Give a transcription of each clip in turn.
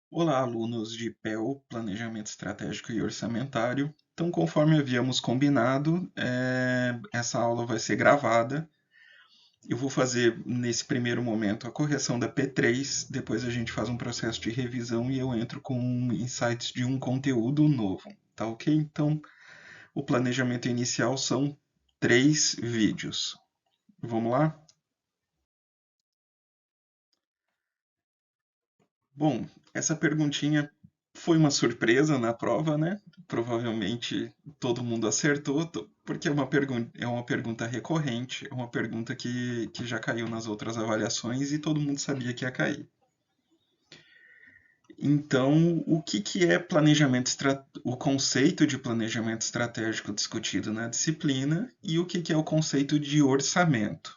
Olá, alunos de PEL, Planejamento Estratégico e Orçamentário. Então, conforme havíamos combinado, essa aula vai ser gravada. Eu vou fazer, nesse primeiro momento, a correção da P3, depois a gente faz um processo de revisão e eu entro com insights de um conteúdo novo, tá ok? Então, o planejamento inicial são 3 vídeos. Vamos lá? Bom, essa perguntinha foi uma surpresa na prova, né? Provavelmente todo mundo acertou, porque é uma pergunta recorrente, é uma pergunta que já caiu nas outras avaliações e todo mundo sabia que ia cair. Então, o que é o conceito de planejamento estratégico discutido na disciplina e o que é o conceito de orçamento?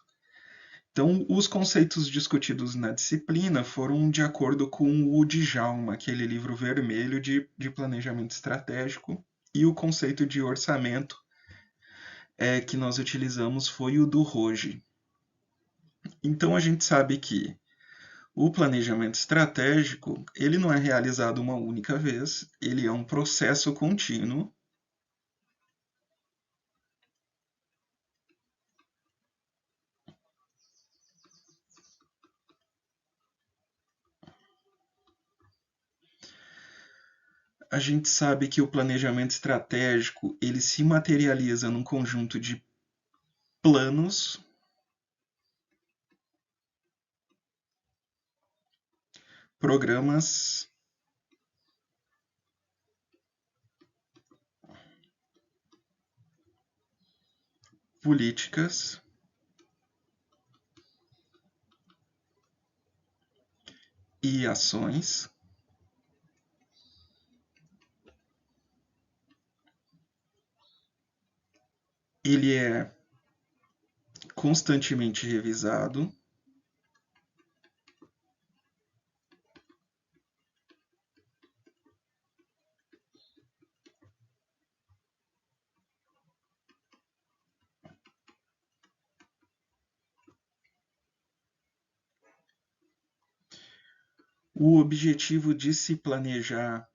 Então, os conceitos discutidos na disciplina foram de acordo com o Djalma, aquele livro vermelho de planejamento estratégico, e o conceito de orçamento que nós utilizamos foi o do Roge. Então, a gente sabe que o planejamento estratégico ele não é realizado uma única vez, ele é um processo contínuo. A gente sabe que o planejamento estratégico ele se materializa num conjunto de planos, programas, políticas e ações. Ele é constantemente revisado. O objetivo de se planejar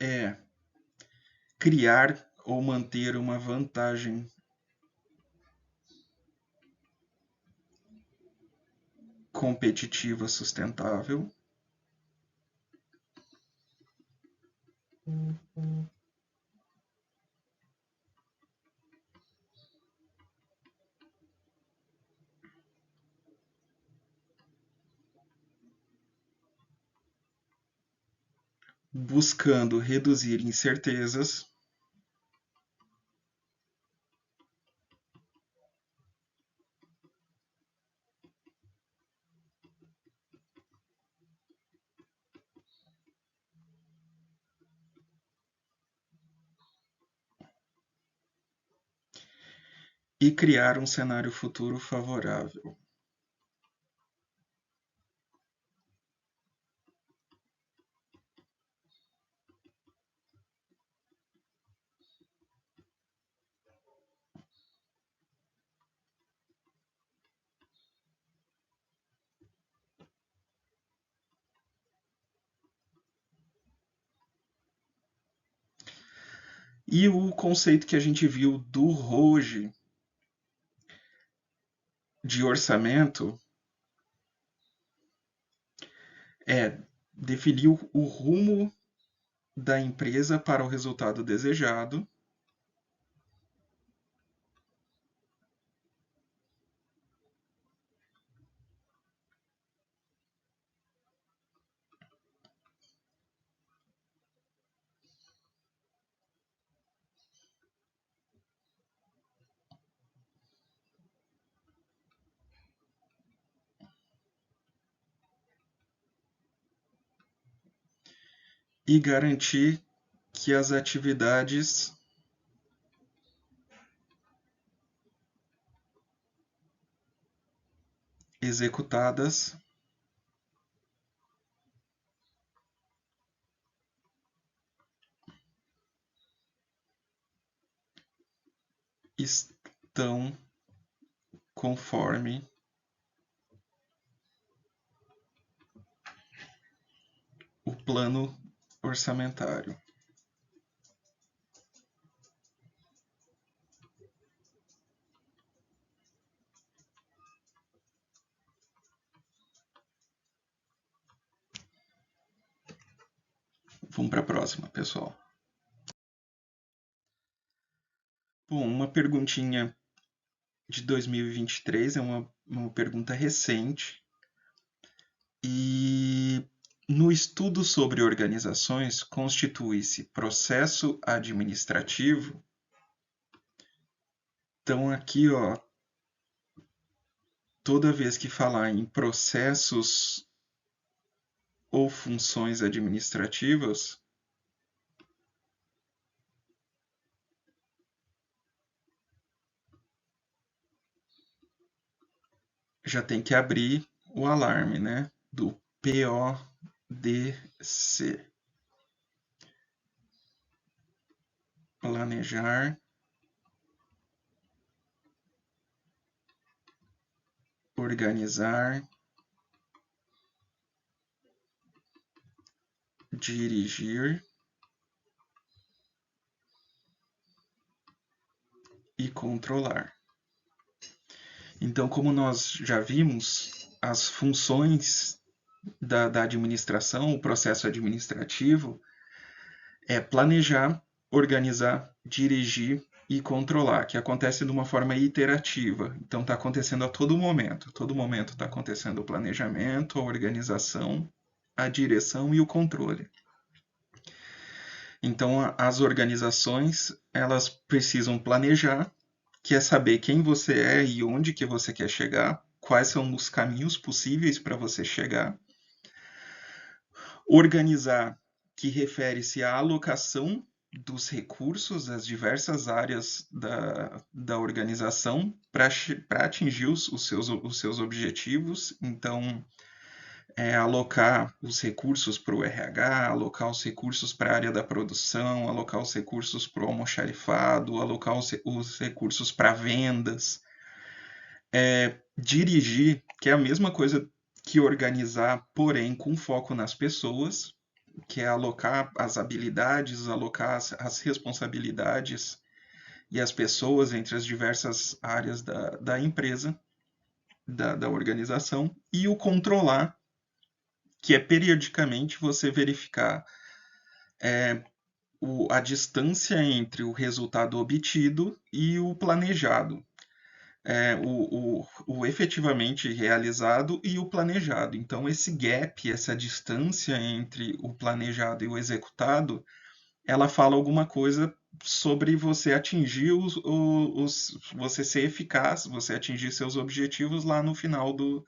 é criar ou manter uma vantagem competitiva sustentável. Buscando reduzir incertezas e criar um cenário futuro favorável. E o conceito que a gente viu do Roge de orçamento é definir o rumo da empresa para o resultado desejado e garantir que as atividades executadas estão conforme plano orçamentário. Vamos para a próxima, pessoal. Bom, uma perguntinha de 2023, é uma pergunta recente. E no estudo sobre organizações, constitui-se processo administrativo. Então, aqui, ó, toda vez que falar em processos ou funções administrativas, já tem que abrir o alarme, né? Do PODC. Planejar, organizar, dirigir e controlar. Então, como nós já vimos, as funções da administração, o processo administrativo, é planejar, organizar, dirigir e controlar, que acontece de uma forma iterativa. Então, está acontecendo a todo momento. A todo momento está acontecendo o planejamento, a organização, a direção e o controle. Então, as organizações, elas precisam planejar, que é saber quem você é e onde que você quer chegar, quais são os caminhos possíveis para você chegar. Organizar, que refere-se à alocação dos recursos das diversas áreas da organização para atingir os seus objetivos. Então, alocar os recursos para o RH, alocar os recursos para a área da produção, alocar os recursos para o almoxarifado, alocar os recursos para vendas. Dirigir, que é a mesma coisa que organizar, porém com foco nas pessoas, que é alocar as habilidades, alocar as responsabilidades e as pessoas entre as diversas áreas da empresa, da organização, e o controlar, que é periodicamente você verificar a distância entre o resultado obtido e o planejado. O efetivamente realizado e o planejado. Então, esse gap, essa distância entre o planejado e o executado, ela fala alguma coisa sobre você atingir você ser eficaz, você atingir seus objetivos lá no final do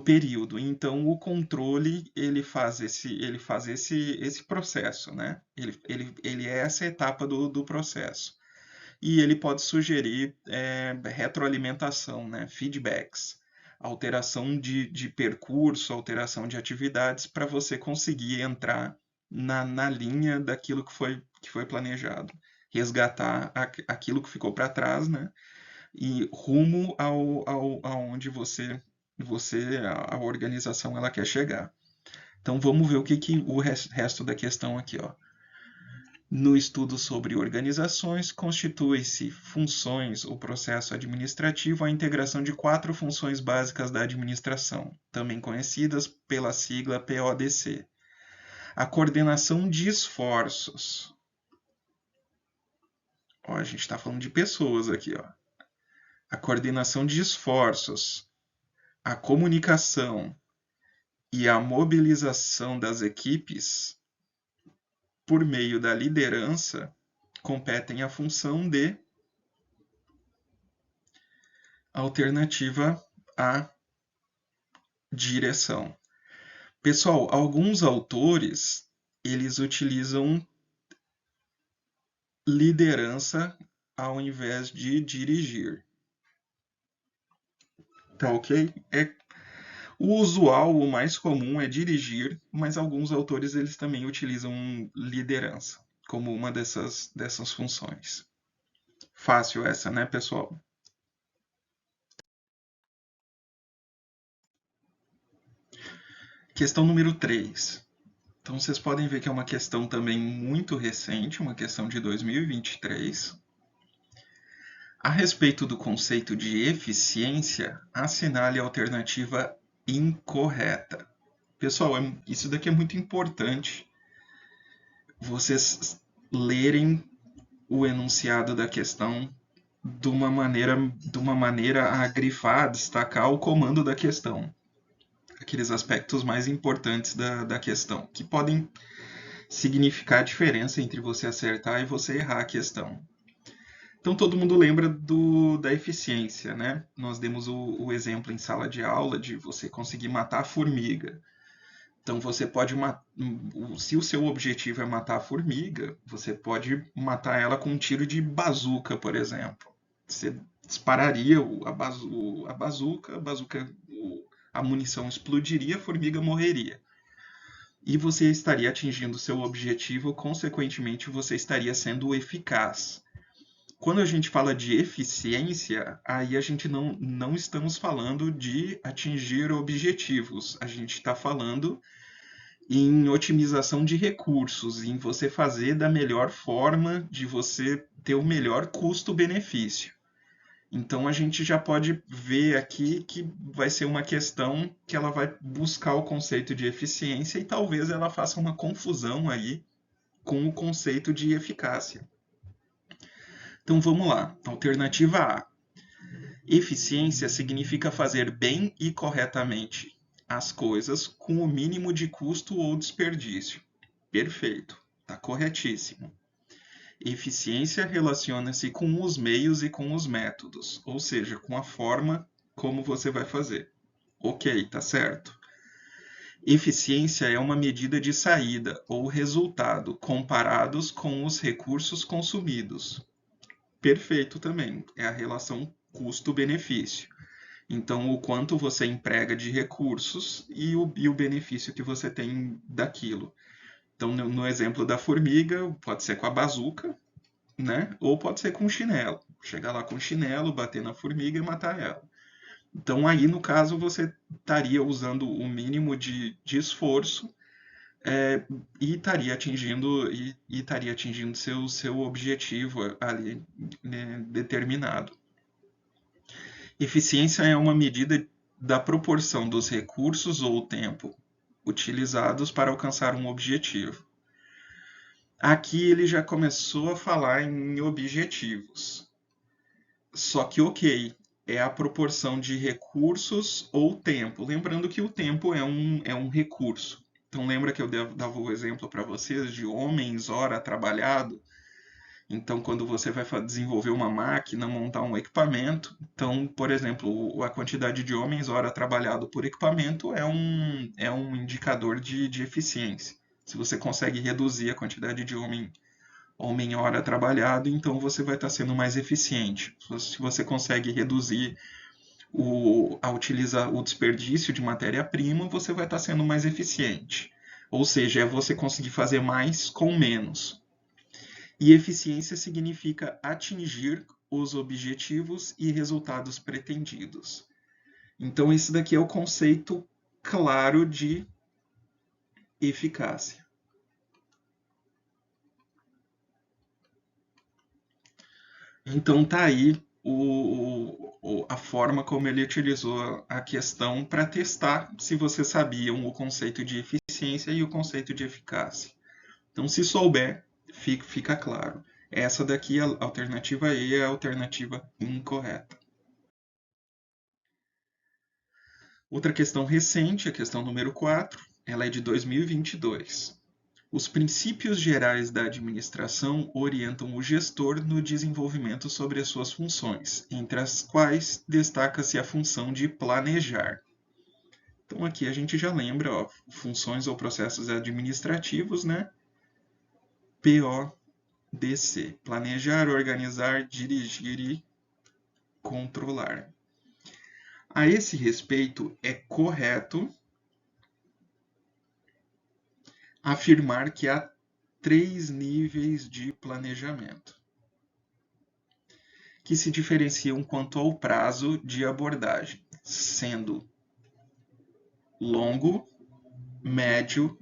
período. Então, o controle ele faz esse processo, né? Ele é essa etapa do processo. E ele pode sugerir retroalimentação, né? Feedbacks, alteração de percurso, alteração de atividades para você conseguir entrar na linha daquilo que foi planejado. Resgatar aquilo que ficou para trás, né? E rumo aonde a organização ela quer chegar. Então vamos ver que o resto da questão aqui, ó. No estudo sobre organizações, constitui-se funções ou processo administrativo a integração de 4 funções básicas da administração, também conhecidas pela sigla PODC. A coordenação de esforços. Ó, a gente está falando de pessoas aqui, ó. A coordenação de esforços, a comunicação e a mobilização das equipes por meio da liderança competem à função de alternativa à direção. Pessoal, alguns autores eles utilizam liderança ao invés de dirigir. Tá ok? O usual, o mais comum é dirigir, mas alguns autores eles também utilizam liderança como uma dessas funções. Fácil essa, né, pessoal? Questão número 3. Então vocês podem ver que é uma questão também muito recente, uma questão de 2023. A respeito do conceito de eficiência, assinale a alternativa incorreta. Pessoal, isso daqui é muito importante. Vocês lerem o enunciado da questão de uma maneira a grifar, a destacar o comando da questão. Aqueles aspectos mais importantes da questão, que podem significar a diferença entre você acertar e você errar a questão. Então todo mundo lembra da eficiência, né? Nós demos o exemplo em sala de aula de você conseguir matar a formiga. Então você pode se o seu objetivo é matar a formiga, você pode matar ela com um tiro de bazuca, por exemplo. Você dispararia a munição explodiria, a formiga morreria. E você estaria atingindo seu objetivo, consequentemente você estaria sendo eficaz. Quando a gente fala de eficiência, aí a gente não estamos falando de atingir objetivos. A gente está falando em otimização de recursos, em você fazer da melhor forma, de você ter o melhor custo-benefício. Então a gente já pode ver aqui que vai ser uma questão que ela vai buscar o conceito de eficiência e talvez ela faça uma confusão aí com o conceito de eficácia. Então vamos lá. Alternativa A. Eficiência significa fazer bem e corretamente as coisas com o mínimo de custo ou desperdício. Perfeito, está corretíssimo. Eficiência relaciona-se com os meios e com os métodos, ou seja, com a forma como você vai fazer. Ok, tá certo. Eficiência é uma medida de saída ou resultado comparados com os recursos consumidos. Perfeito também, é a relação custo-benefício. Então, o quanto você emprega de recursos e o benefício que você tem daquilo. Então, no exemplo da formiga, pode ser com a bazuca, né? Ou pode ser com chinelo. Chegar lá com chinelo, bater na formiga e matar ela. Então, aí, no caso, você estaria usando o mínimo de esforço e estaria atingindo seu objetivo ali, né, determinado. Eficiência é uma medida da proporção dos recursos ou tempo utilizados para alcançar um objetivo. Aqui ele já começou a falar em objetivos. Só que, ok, é a proporção de recursos ou tempo. Lembrando que o tempo é um recurso. Então, lembra que eu dava o exemplo para vocês de homens, hora trabalhado? Então, quando você vai desenvolver uma máquina, montar um equipamento, então, por exemplo, a quantidade de homens hora trabalhado por equipamento é um indicador de eficiência. Se você consegue reduzir a quantidade de homem hora trabalhado, então você vai estar sendo mais eficiente. Se você consegue reduzir utilizar o desperdício de matéria-prima, você vai estar sendo mais eficiente. Ou seja, é você conseguir fazer mais com menos. E eficiência significa atingir os objetivos e resultados pretendidos. Então, esse daqui é o conceito claro de eficácia. Então, tá aí a forma como ele utilizou a questão para testar se vocês sabiam o conceito de eficiência e o conceito de eficácia. Então, se souber, fica claro. Essa daqui, a alternativa E, é a alternativa incorreta. Outra questão recente, a questão número 4, ela é de 2022. Os princípios gerais da administração orientam o gestor no desenvolvimento sobre as suas funções, entre as quais destaca-se a função de planejar. Então aqui a gente já lembra, ó, funções ou processos administrativos, né? PODC. Planejar, organizar, dirigir e controlar. A esse respeito, é correto afirmar que há 3 níveis de planejamento, que se diferenciam quanto ao prazo de abordagem, sendo longo, médio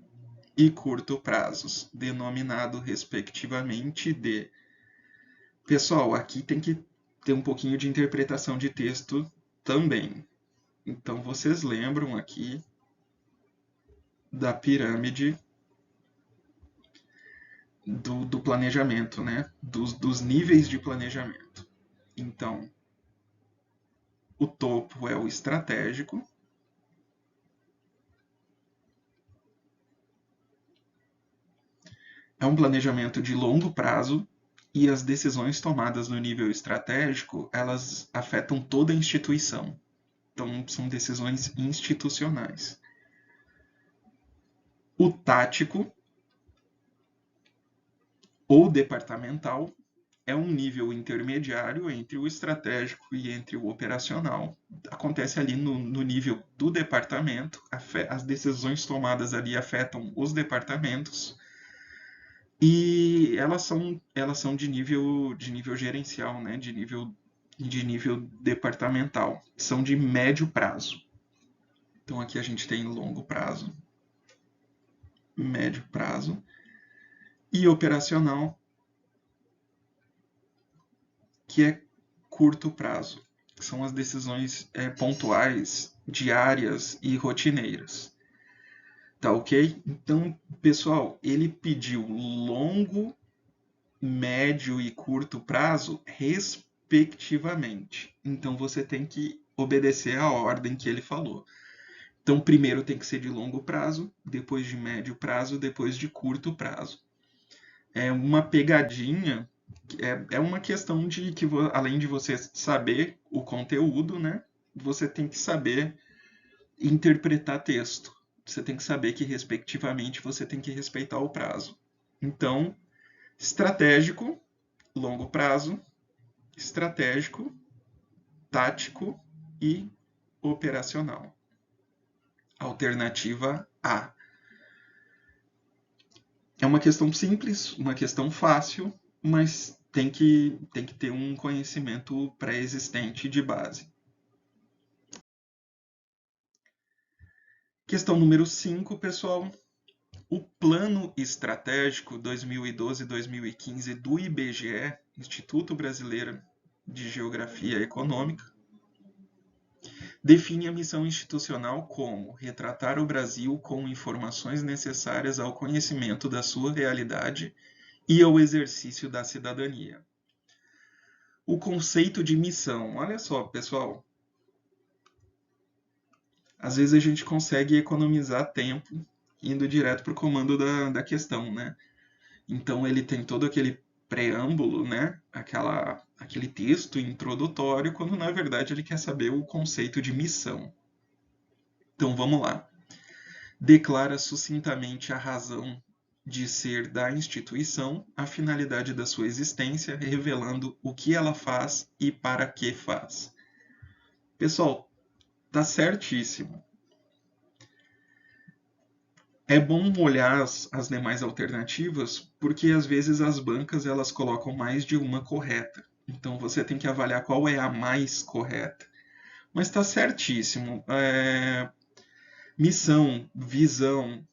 e curto prazos, denominado respectivamente de... Pessoal, aqui tem que ter um pouquinho de interpretação de texto também. Então, vocês lembram aqui da pirâmide do planejamento, né? Dos níveis de planejamento. Então, o topo é o estratégico, é um planejamento de longo prazo e as decisões tomadas no nível estratégico, elas afetam toda a instituição. Então, são decisões institucionais. O tático ou departamental é um nível intermediário entre o estratégico e entre o operacional. Acontece ali no nível do departamento, as decisões tomadas ali afetam os departamentos e elas são de nível gerencial, né? de nível departamental. São de médio prazo. Então aqui a gente tem longo prazo, médio prazo e operacional, que é curto prazo. São as decisões pontuais, diárias e rotineiras. Tá ok? Então, pessoal, ele pediu longo, médio e curto prazo, respectivamente. Então, você tem que obedecer a ordem que ele falou. Então, primeiro tem que ser de longo prazo, depois de médio prazo, depois de curto prazo. É uma pegadinha, é uma questão de que, além de você saber o conteúdo, né, você tem que saber interpretar texto. Você tem que saber que, respectivamente, você tem que respeitar o prazo. Então, estratégico, longo prazo, estratégico, tático e operacional. Alternativa A. É uma questão simples, uma questão fácil, mas tem que ter um conhecimento pré-existente de base. Questão número 5, pessoal. O Plano Estratégico 2012-2015 do IBGE, Instituto Brasileiro de Geografia Econômica, define a missão institucional como retratar o Brasil com informações necessárias ao conhecimento da sua realidade e ao exercício da cidadania. O conceito de missão, olha só, pessoal, às vezes a gente consegue economizar tempo indo direto para o comando da questão, né? Então ele tem todo aquele preâmbulo, né? Aquele texto introdutório, quando na verdade ele quer saber o conceito de missão. Então vamos lá. Declara sucintamente a razão de ser da instituição, a finalidade da sua existência, revelando o que ela faz e para que faz. Pessoal, tá certíssimo. É bom olhar as demais alternativas, porque às vezes as bancas elas colocam mais de uma correta. Então você tem que avaliar qual é a mais correta. Mas está certíssimo. Missão, visão,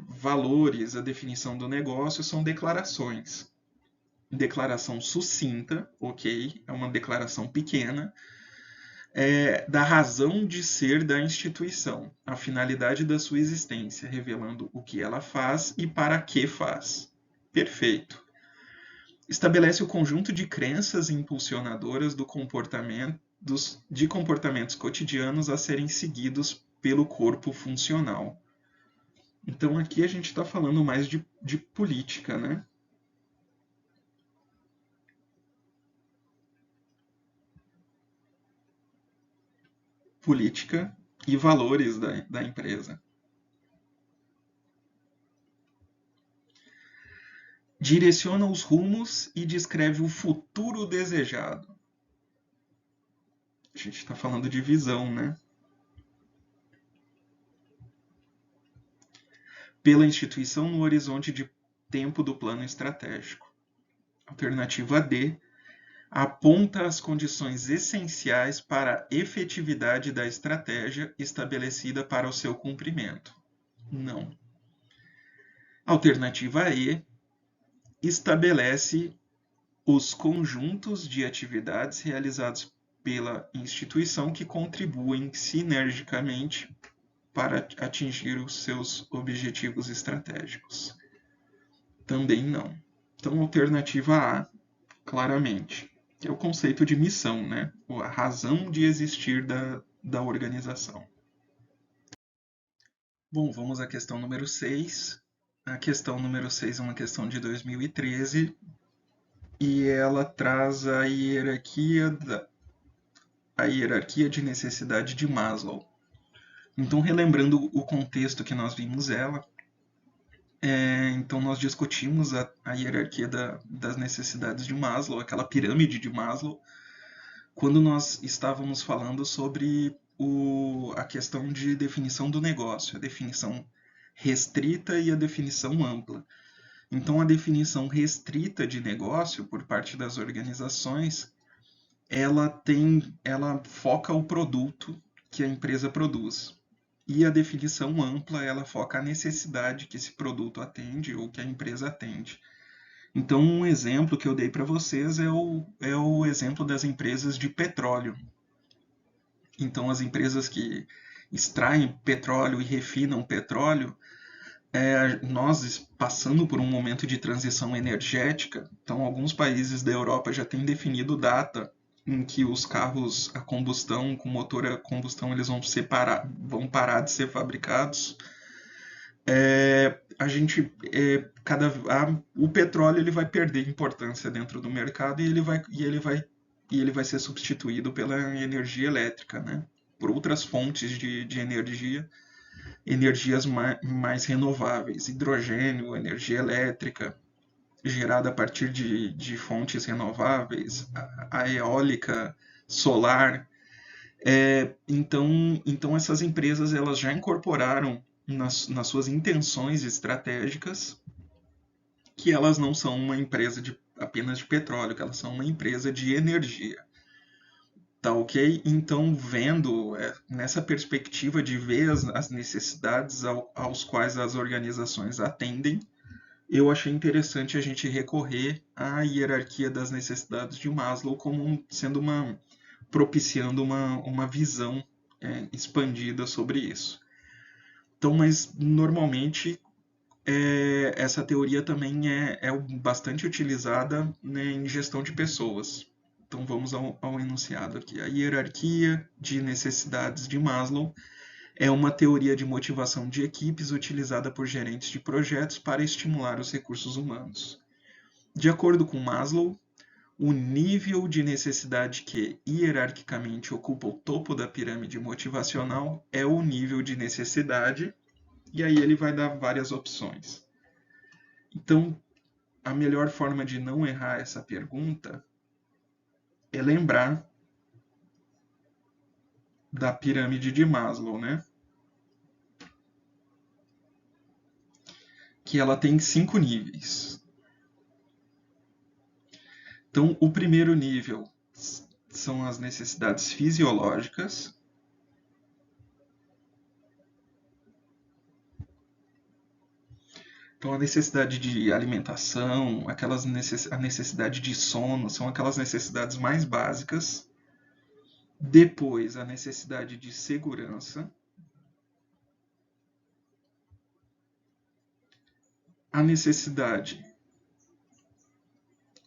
valores, a definição do negócio são declarações. Declaração sucinta, ok? É uma declaração pequena, da razão de ser da instituição, a finalidade da sua existência, revelando o que ela faz e para que faz. Perfeito. Estabelece o conjunto de crenças impulsionadoras de comportamentos cotidianos a serem seguidos pelo corpo funcional. Então aqui a gente está falando mais de política, né? Política e valores da empresa. Direciona os rumos e descreve o futuro desejado. A gente está falando de visão, né? Pela instituição no horizonte de tempo do plano estratégico. Alternativa D. Aponta as condições essenciais para a efetividade da estratégia estabelecida para o seu cumprimento. Não. Alternativa E estabelece os conjuntos de atividades realizados pela instituição que contribuem sinergicamente para atingir os seus objetivos estratégicos. Também não. Então, alternativa A, claramente, que é o conceito de missão, né? A razão de existir da organização. Bom, vamos à questão número 6. A questão número 6 é uma questão de 2013 e ela traz a hierarquia de necessidade de Maslow. Então, relembrando o contexto que nós vimos ela, então nós discutimos a hierarquia das necessidades de Maslow, aquela pirâmide de Maslow, quando nós estávamos falando sobre a questão de definição do negócio, a definição restrita e a definição ampla. Então, a definição restrita de negócio por parte das organizações, ela foca o produto que a empresa produz. E a definição ampla, ela foca a necessidade que esse produto atende ou que a empresa atende. Então, um exemplo que eu dei para vocês é o exemplo das empresas de petróleo. Então, as empresas que extraem petróleo e refinam petróleo, nós passando por um momento de transição energética, então alguns países da Europa já têm definido data em que os carros a combustão, com motor a combustão, eles vão parar de ser fabricados. A gente o petróleo ele vai perder importância dentro do mercado e ele vai ser substituído pela energia elétrica, né? Por outras fontes de energia, energias mais renováveis, hidrogênio, energia elétrica gerada a partir de fontes renováveis, a eólica, solar. Então essas empresas elas já incorporaram nas suas intenções estratégicas que elas não são uma empresa apenas de petróleo, que elas são uma empresa de energia. Tá ok? Então, vendo nessa perspectiva de ver as necessidades aos quais as organizações atendem, eu achei interessante a gente recorrer à hierarquia das necessidades de Maslow como sendo propiciando uma visão expandida sobre isso. Então, mas normalmente essa teoria também é bastante utilizada, né, em gestão de pessoas. Então vamos ao enunciado aqui. A hierarquia de necessidades de Maslow é uma teoria de motivação de equipes utilizada por gerentes de projetos para estimular os recursos humanos. De acordo com Maslow, o nível de necessidade que hierarquicamente ocupa o topo da pirâmide motivacional é o nível de necessidade, e aí ele vai dar várias opções. Então, a melhor forma de não errar essa pergunta é lembrar da pirâmide de Maslow, né? Que ela tem 5 níveis. Então, o primeiro nível são as necessidades fisiológicas. Então, a necessidade de alimentação, a necessidade de sono, são aquelas necessidades mais básicas. Depois, a necessidade de segurança. A necessidade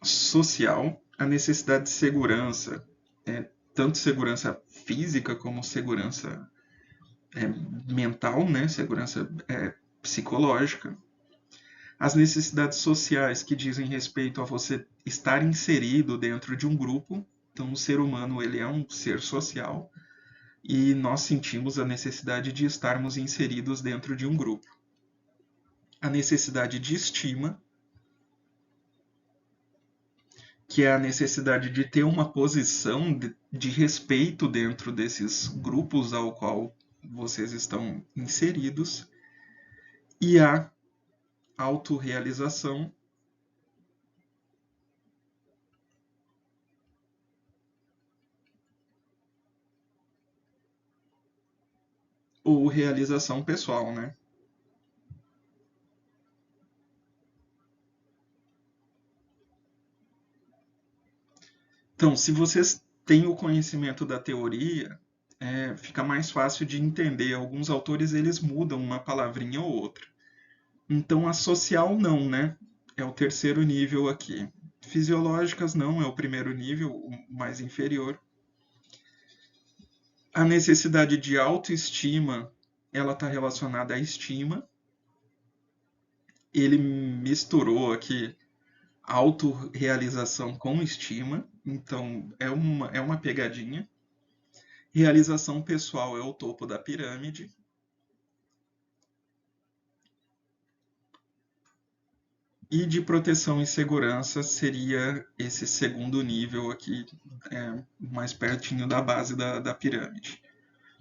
social, a necessidade de segurança, tanto segurança física como segurança mental, né? Segurança psicológica. As necessidades sociais, que dizem respeito a você estar inserido dentro de um grupo. Então, o ser humano ele é um ser social e nós sentimos a necessidade de estarmos inseridos dentro de um grupo. A necessidade de estima, que é a necessidade de ter uma posição de respeito dentro desses grupos ao qual vocês estão inseridos, e a autorrealização, ou realização pessoal, né? Então, se vocês têm o conhecimento da teoria, fica mais fácil de entender. Alguns autores eles mudam uma palavrinha ou outra. Então, a social não, né? É o terceiro nível aqui. Fisiológicas não, é o primeiro nível, o mais inferior. A necessidade de autoestima, ela está relacionada à estima. Ele misturou aqui autorrealização com estima, então é uma pegadinha. Realização pessoal é o topo da pirâmide. E de proteção e segurança seria esse segundo nível aqui, mais pertinho da base da pirâmide.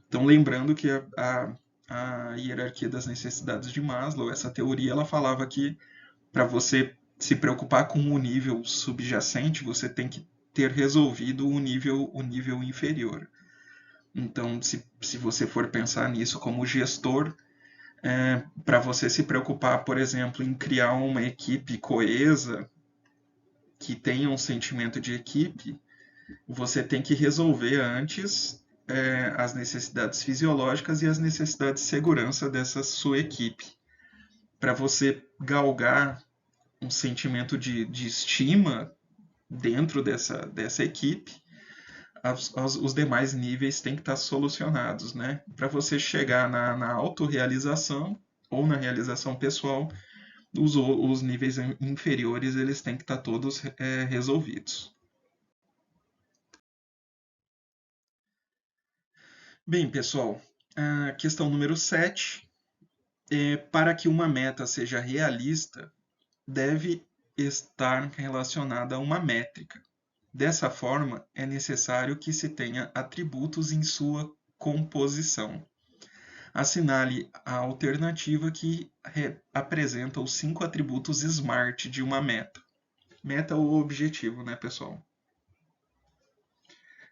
Então, lembrando que a hierarquia das necessidades de Maslow, essa teoria, ela falava que para você se preocupar com o nível subjacente, você tem que ter resolvido o nível inferior. Então, se você for pensar nisso como gestor, para você se preocupar, por exemplo, em criar uma equipe coesa, que tenha um sentimento de equipe, você tem que resolver antes as necessidades fisiológicas e as necessidades de segurança dessa sua equipe. Para você galgar um sentimento de estima dentro dessa equipe, os demais níveis têm que estar solucionados, né? Para você chegar na autorrealização ou na realização pessoal, os níveis inferiores eles têm que estar todos resolvidos. Bem, pessoal, a questão número 7 é: para que uma meta seja realista, deve estar relacionada a uma métrica. Dessa forma, é necessário que se tenha atributos em sua composição. Assinale a alternativa que apresenta os 5 atributos SMART de uma meta. Meta ou objetivo, né, pessoal?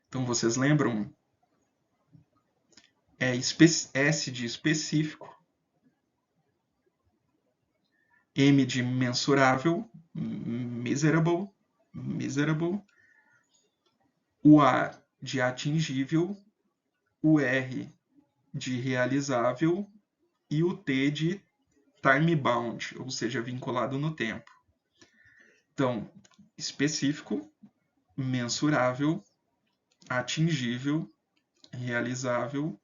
Então, vocês lembram? S de específico, M de mensurável, miserable, o A de atingível, o R de realizável e o T de time bound, ou seja, vinculado no tempo. Então, específico, mensurável, atingível, realizável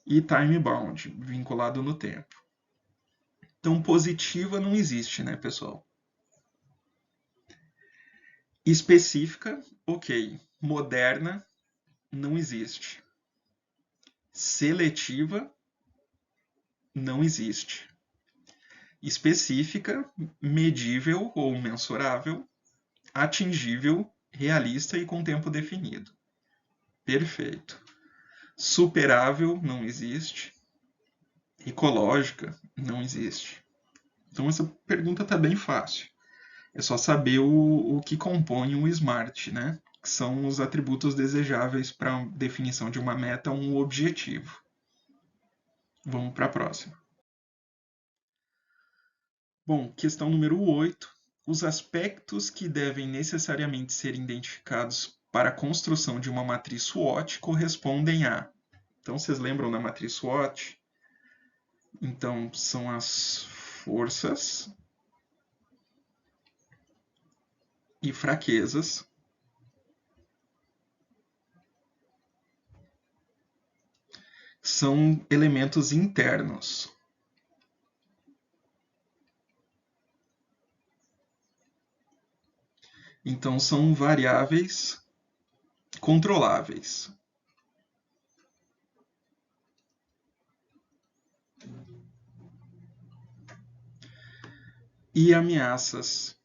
e time bound, vinculado no tempo. Então, positiva não existe, né, pessoal? Específica, ok. Moderna, não existe. Seletiva, não existe. Específica, medível ou mensurável, atingível, realista e com tempo definido. Perfeito. Superável, não existe. Ecológica, não existe. Então essa pergunta está bem fácil. É só saber o que compõe um SMART, né? Que são os atributos desejáveis para a definição de uma meta ou um objetivo. Vamos para a próxima. Bom, questão número 8. Os aspectos que devem necessariamente ser identificados para a construção de uma matriz SWOT correspondem a... Então, vocês lembram da matriz SWOT? Então, são as forças e fraquezas. São elementos internos. Então, são variáveis controláveis. E ameaças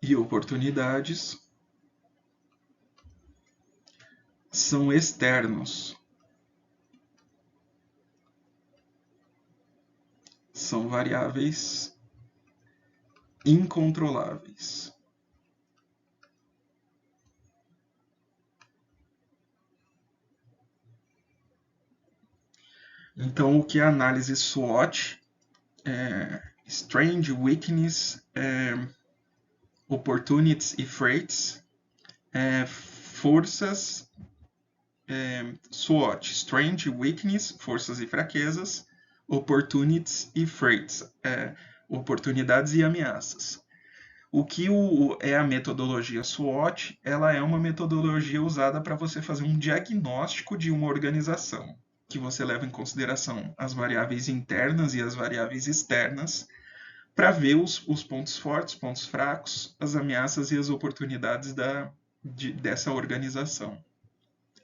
e oportunidades são externos. São variáveis incontroláveis. Então, o que é a análise SWOT? Strength, Weakness, opportunities e threats, forças, SWOT, strength, weakness, forças e fraquezas, opportunities e threats, oportunidades e ameaças. O que é a metodologia SWOT? Ela é uma metodologia usada para você fazer um diagnóstico de uma organização, que você leva em consideração as variáveis internas e as variáveis externas, para ver os pontos fortes, pontos fracos, as ameaças e as oportunidades dessa organização.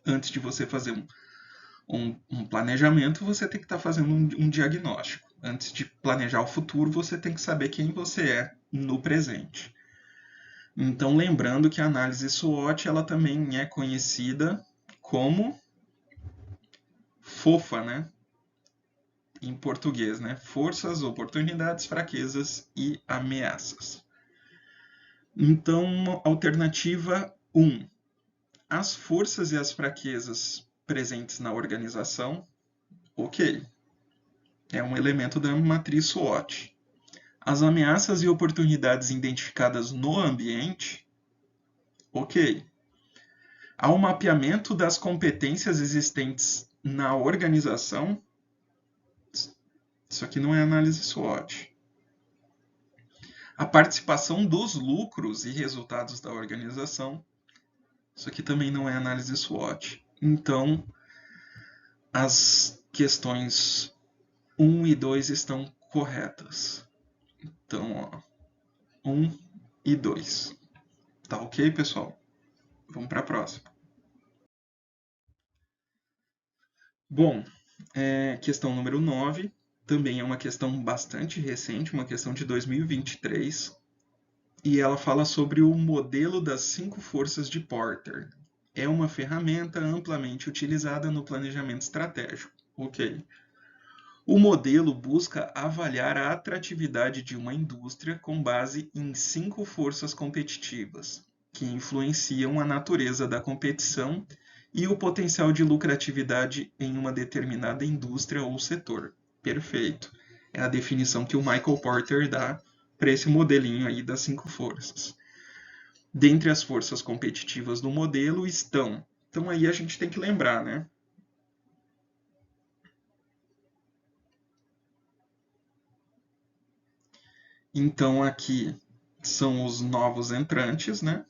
Antes de você fazer um planejamento, você tem que estar fazendo um diagnóstico. Antes de planejar o futuro, você tem que saber quem você é no presente. Então, lembrando que a análise SWOT ela também é conhecida como FOFA, né? Em português, né? Forças, oportunidades, fraquezas e ameaças. Então, alternativa 1. As forças e as fraquezas presentes na organização, ok. É um elemento da matriz SWOT. As ameaças e oportunidades identificadas no ambiente, ok. Há um mapeamento das competências existentes na organização, isso aqui não é análise SWOT. A participação dos lucros e resultados da organização, isso aqui também não é análise SWOT. Então, as questões 1 e 2 estão corretas. Então, ó, 1 e 2. Tá ok, pessoal? Vamos para a próxima. Bom, questão número 9. Também é uma questão bastante recente, uma questão de 2023. E ela fala sobre o modelo das 5 forças de Porter. É uma ferramenta amplamente utilizada no planejamento estratégico. Ok. O modelo busca avaliar a atratividade de uma indústria com base em 5 forças competitivas, que influenciam a natureza da competição e o potencial de lucratividade em uma determinada indústria ou setor. Perfeito. É a definição que o Michael Porter dá para esse modelinho aí das 5 forças. Dentre as forças competitivas do modelo estão... Então aí a gente tem que lembrar, né? Então aqui são os novos entrantes, né?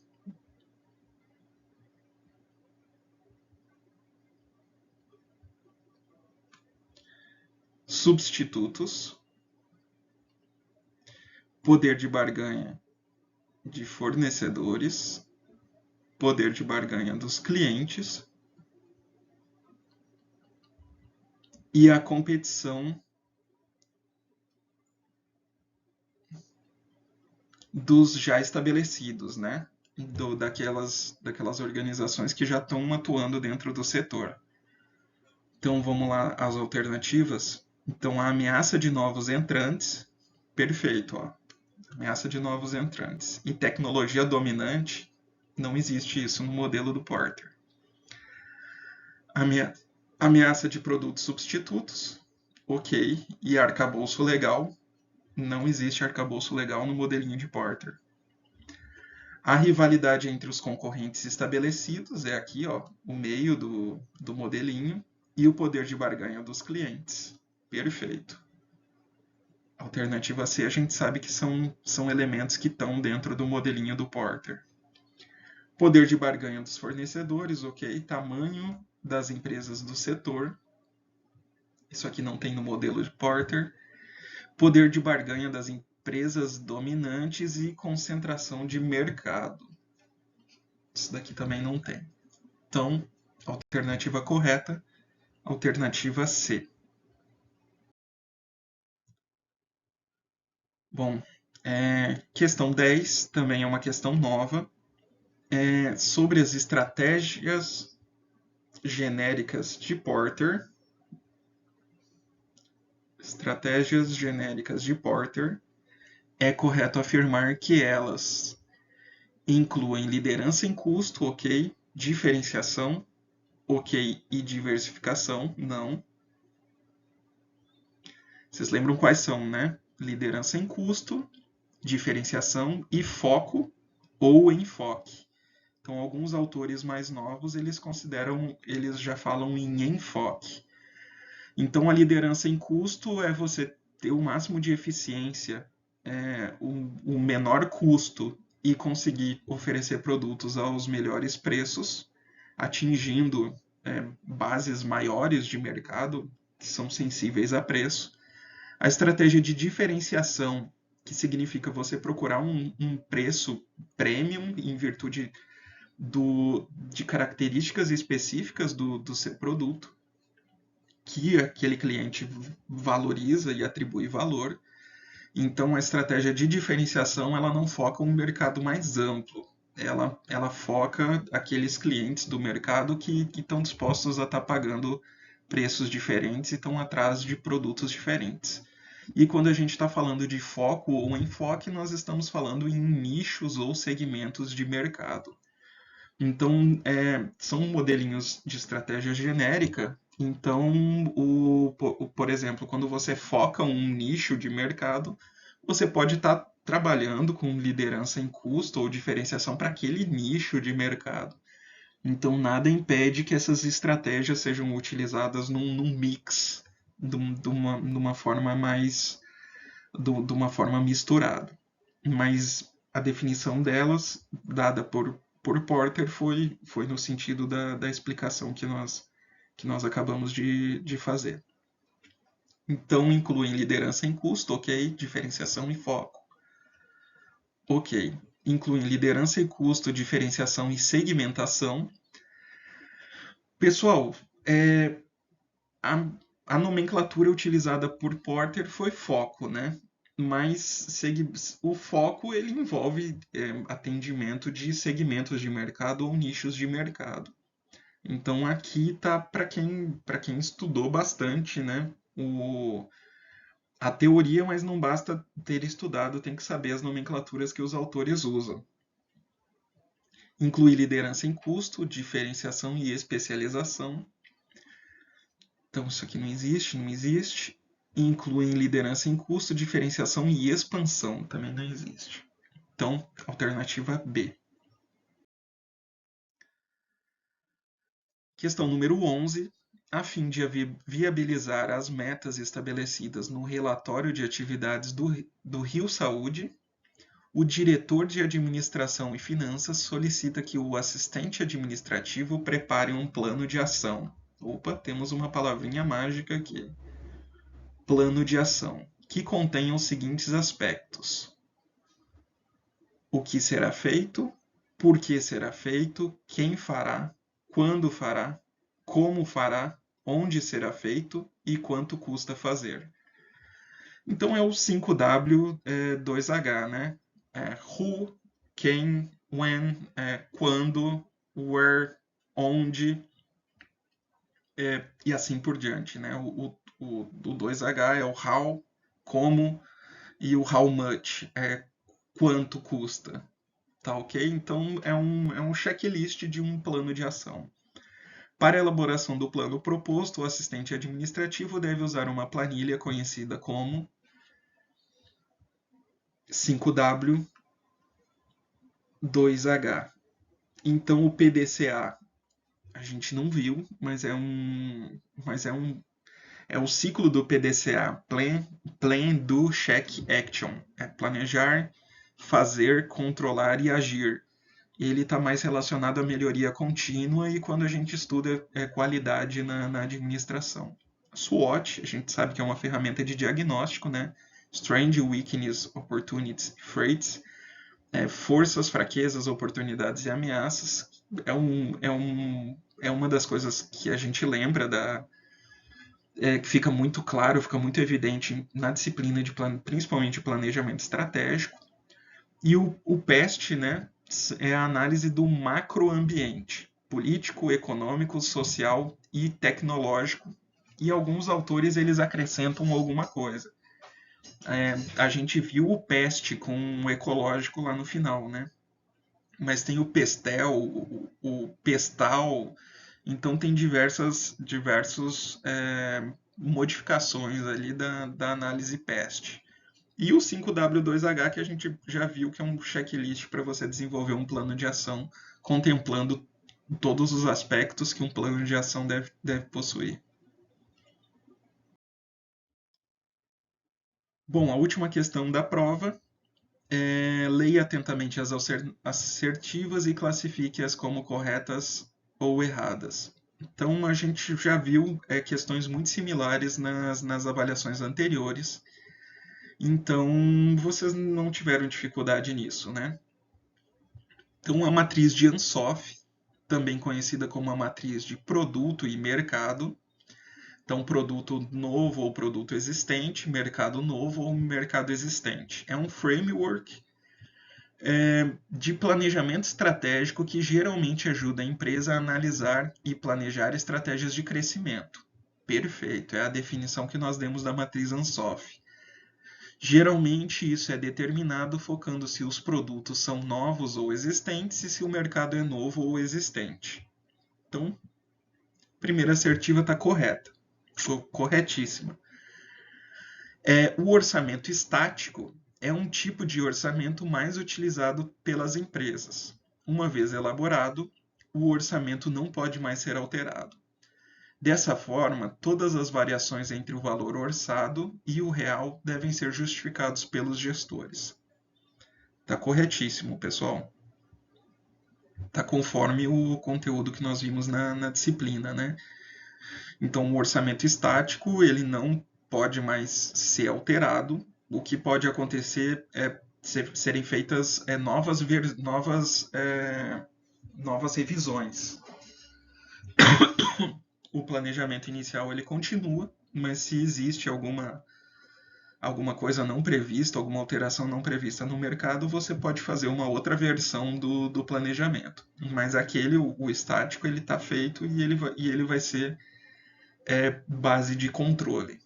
Substitutos, poder de barganha de fornecedores, poder de barganha dos clientes e a competição dos já estabelecidos, né? Daquelas organizações que já estão atuando dentro do setor. Então vamos lá, as alternativas. Então a ameaça de novos entrantes, perfeito, ó. Ameaça de novos entrantes. E tecnologia dominante, não existe isso no modelo do Porter. Ameaça de produtos substitutos, ok. E arcabouço legal, não existe arcabouço legal no modelinho de Porter. A rivalidade entre os concorrentes estabelecidos é aqui, ó, o meio do modelinho, e o poder de barganha dos clientes. Perfeito. Alternativa C, a gente sabe que são elementos que estão dentro do modelinho do Porter. Poder de barganha dos fornecedores, ok. Tamanho das empresas do setor. Isso aqui não tem no modelo de Porter. Poder de barganha das empresas dominantes e concentração de mercado. Isso daqui também não tem. Então, alternativa correta, alternativa C. Bom, questão 10 também é uma questão nova. Sobre as estratégias genéricas de Porter. Estratégias genéricas de Porter. É correto afirmar que elas incluem liderança em custo, ok, diferenciação, ok, e diversificação, não. Vocês lembram quais são, né? Liderança em custo, diferenciação e foco ou enfoque. Então, alguns autores mais novos, eles já falam em enfoque. Então, a liderança em custo é você ter o máximo de eficiência, o menor custo e conseguir oferecer produtos aos melhores preços, atingindo bases maiores de mercado que são sensíveis a preço. A estratégia de diferenciação, que significa você procurar um preço premium em virtude de características específicas do seu produto, que aquele cliente valoriza e atribui valor. Então, a estratégia de diferenciação ela não foca um mercado mais amplo. Ela foca aqueles clientes do mercado que estão dispostos a estar pagando preços diferentes e estão atrás de produtos diferentes. E quando a gente está falando de foco ou enfoque, nós estamos falando em nichos ou segmentos de mercado. Então, são modelinhos de estratégia genérica. Então, por exemplo, quando você foca um nicho de mercado, você pode estar trabalhando com liderança em custo ou diferenciação para aquele nicho de mercado. Então, nada impede que essas estratégias sejam utilizadas num mix, de uma forma de uma forma misturada. Mas a definição delas, dada por Porter, foi no sentido da explicação que nós acabamos de fazer. Então, incluem liderança em custo, ok, diferenciação e foco. Ok, incluem liderança e custo, diferenciação e segmentação. Pessoal, a, a nomenclatura utilizada por Porter foi foco, né? Mas o foco ele envolve atendimento de segmentos de mercado ou nichos de mercado. Então aqui tá para quem estudou bastante, né? A teoria, mas não basta ter estudado, tem que saber as nomenclaturas que os autores usam. Inclui liderança em custo, diferenciação e especialização. Então isso aqui não existe. Incluem liderança em custo, diferenciação e expansão, também não existe. Então, alternativa B. Questão número 11. A fim de viabilizar as metas estabelecidas no relatório de atividades do Rio Saúde, o diretor de administração e finanças solicita que o assistente administrativo prepare um plano de ação. Opa, temos uma palavrinha mágica aqui. Plano de ação, que contém os seguintes aspectos: o que será feito, por que será feito, quem fará, quando fará, como fará, onde será feito e quanto custa fazer. Então é o 5W 2H, né? Who, quem, when, quando, where, onde, e assim por diante, né? O 2H é o how, como, e o how much é quanto custa. Tá ok? Então é um checklist de um plano de ação. Para a elaboração do plano proposto, o assistente administrativo deve usar uma planilha conhecida como 5W 2H. Então o PDCA a gente não viu, mas é o ciclo do PDCA, Plan, Do, Check, Action. É planejar, fazer, controlar e agir. Ele está mais relacionado à melhoria contínua e quando a gente estuda qualidade na administração. SWOT, a gente sabe que é uma ferramenta de diagnóstico, né? Strengths, Weaknesses, Opportunities e Threats. Forças, fraquezas, oportunidades e ameaças. É uma das coisas que a gente lembra que fica muito claro, fica muito evidente na disciplina principalmente de planejamento estratégico. E o PEST, né, é a análise do macroambiente, político, econômico, social e tecnológico. E alguns autores eles acrescentam alguma coisa. A gente viu o PEST com o ecológico lá no final, né? Mas tem o PESTEL, o PESTAL, então tem diversas modificações ali da análise PEST. E o 5W2H, que a gente já viu que é um checklist para você desenvolver um plano de ação, contemplando todos os aspectos que um plano de ação deve possuir. Bom, a última questão da prova é: leia atentamente as assertivas e classifique-as como corretas ou erradas. Então, a gente já viu questões muito similares nas avaliações anteriores. Então, vocês não tiveram dificuldade nisso, né? Então, a matriz de Ansoff, também conhecida como a matriz de produto e mercado. Então, produto novo ou produto existente, mercado novo ou mercado existente. É um framework de planejamento estratégico que geralmente ajuda a empresa a analisar e planejar estratégias de crescimento. Perfeito, é a definição que nós demos da matriz Ansoff. Geralmente isso é determinado focando se os produtos são novos ou existentes e se o mercado é novo ou existente. Então, a primeira assertiva está correta, corretíssima. O orçamento estático é um tipo de orçamento mais utilizado pelas empresas. Uma vez elaborado, o orçamento não pode mais ser alterado. Dessa forma, todas as variações entre o valor orçado e o real devem ser justificados pelos gestores. Está corretíssimo, pessoal. Está conforme o conteúdo que nós vimos na disciplina, né? Então, o orçamento estático ele não pode mais ser alterado. O que pode acontecer é serem feitas novas revisões. O planejamento inicial ele continua, mas se existe alguma coisa não prevista, alguma alteração não prevista no mercado, você pode fazer uma outra versão do planejamento. Mas o estático, ele está feito e ele vai ser base de controle.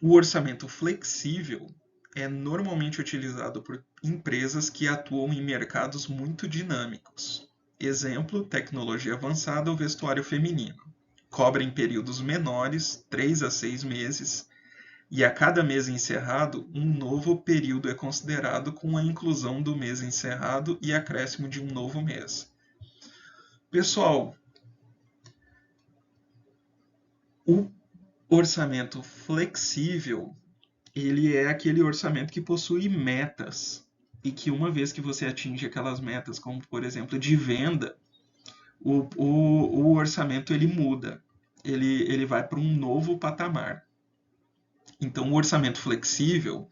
O orçamento flexível é normalmente utilizado por empresas que atuam em mercados muito dinâmicos. Exemplo, tecnologia avançada ou vestuário feminino. Cobrem períodos menores, 3 a 6 meses, e a cada mês encerrado, um novo período é considerado com a inclusão do mês encerrado e acréscimo de um novo mês. Pessoal, o orçamento flexível, ele é aquele orçamento que possui metas e que uma vez que você atinge aquelas metas, como por exemplo de venda, o orçamento ele muda, ele vai para um novo patamar. Então, o orçamento flexível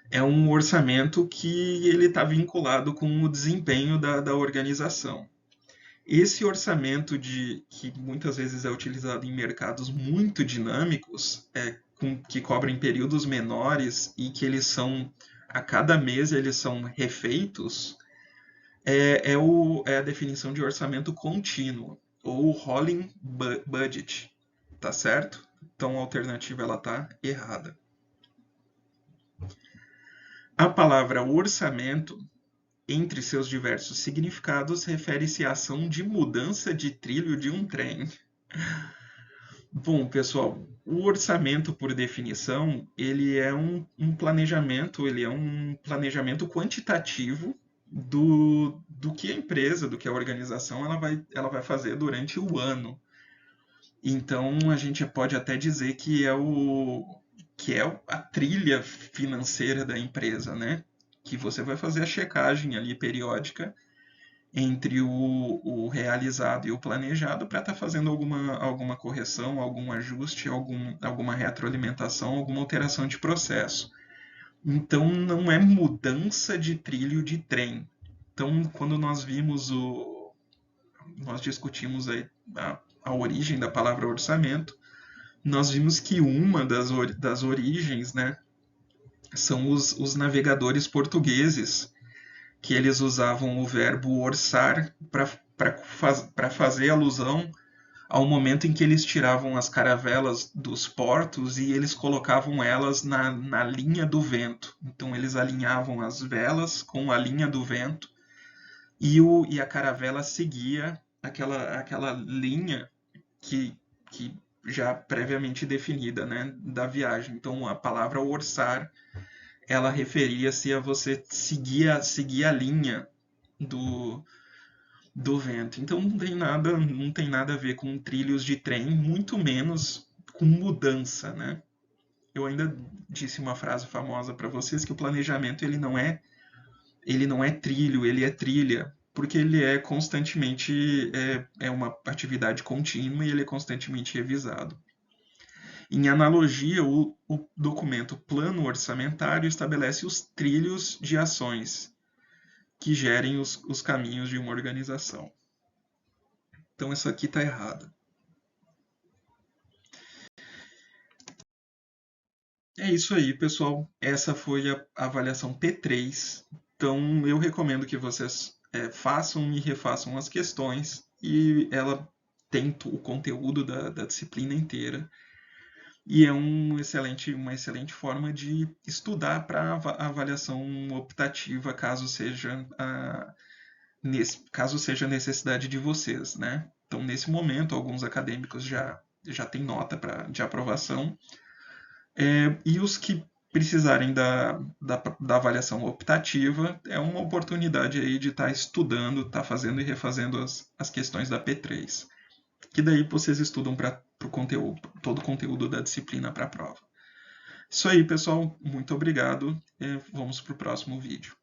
é um orçamento que ele está vinculado com o desempenho da organização. Esse orçamento que muitas vezes é utilizado em mercados muito dinâmicos, que cobrem períodos menores e que eles são, a cada mês eles são refeitos, é a definição de orçamento contínuo, ou rolling budget, tá certo? Então a alternativa ela tá errada. A palavra orçamento, entre seus diversos significados, refere-se à ação de mudança de trilho de um trem. Bom, pessoal, o orçamento, por definição, ele é um planejamento quantitativo do que a empresa, do que a organização ela vai fazer durante o ano. Então, a gente pode até dizer que é a trilha financeira da empresa, né? Que você vai fazer a checagem ali periódica entre o realizado e o planejado para estar fazendo alguma correção, algum ajuste, alguma retroalimentação, alguma alteração de processo. Então, não é mudança de trilho de trem. Então, quando nós discutimos a origem da palavra orçamento, nós vimos que uma das origens, né, são os navegadores portugueses, que eles usavam o verbo orçar para fazer alusão ao momento em que eles tiravam as caravelas dos portos e eles colocavam elas na linha do vento. Então eles alinhavam as velas com a linha do vento e a caravela seguia aquela linha que já previamente definida, né, da viagem. Então, a palavra orçar, ela referia-se a você seguir a linha do, do vento. Então, não tem nada a ver com trilhos de trem, muito menos com mudança, né? Eu ainda disse uma frase famosa para vocês que o planejamento ele não é trilho, ele é trilha, porque ele é constantemente é uma atividade contínua e ele é constantemente revisado. Em analogia, o documento Plano Orçamentário estabelece os trilhos de ações que gerem os caminhos de uma organização. Então, essa aqui está errada. É isso aí, pessoal. Essa foi a avaliação P3. Então, eu recomendo que vocês façam e refaçam as questões e ela tem o conteúdo da disciplina inteira. E é uma excelente forma de estudar para a avaliação optativa, caso seja a necessidade de vocês, né? Então, nesse momento, alguns acadêmicos já têm nota de aprovação, e os que precisarem da avaliação optativa, é uma oportunidade aí de estar estudando, estar fazendo e refazendo as questões da P3. Que daí vocês estudam para todo o conteúdo da disciplina para a prova. Isso aí, pessoal. Muito obrigado. Vamos para o próximo vídeo.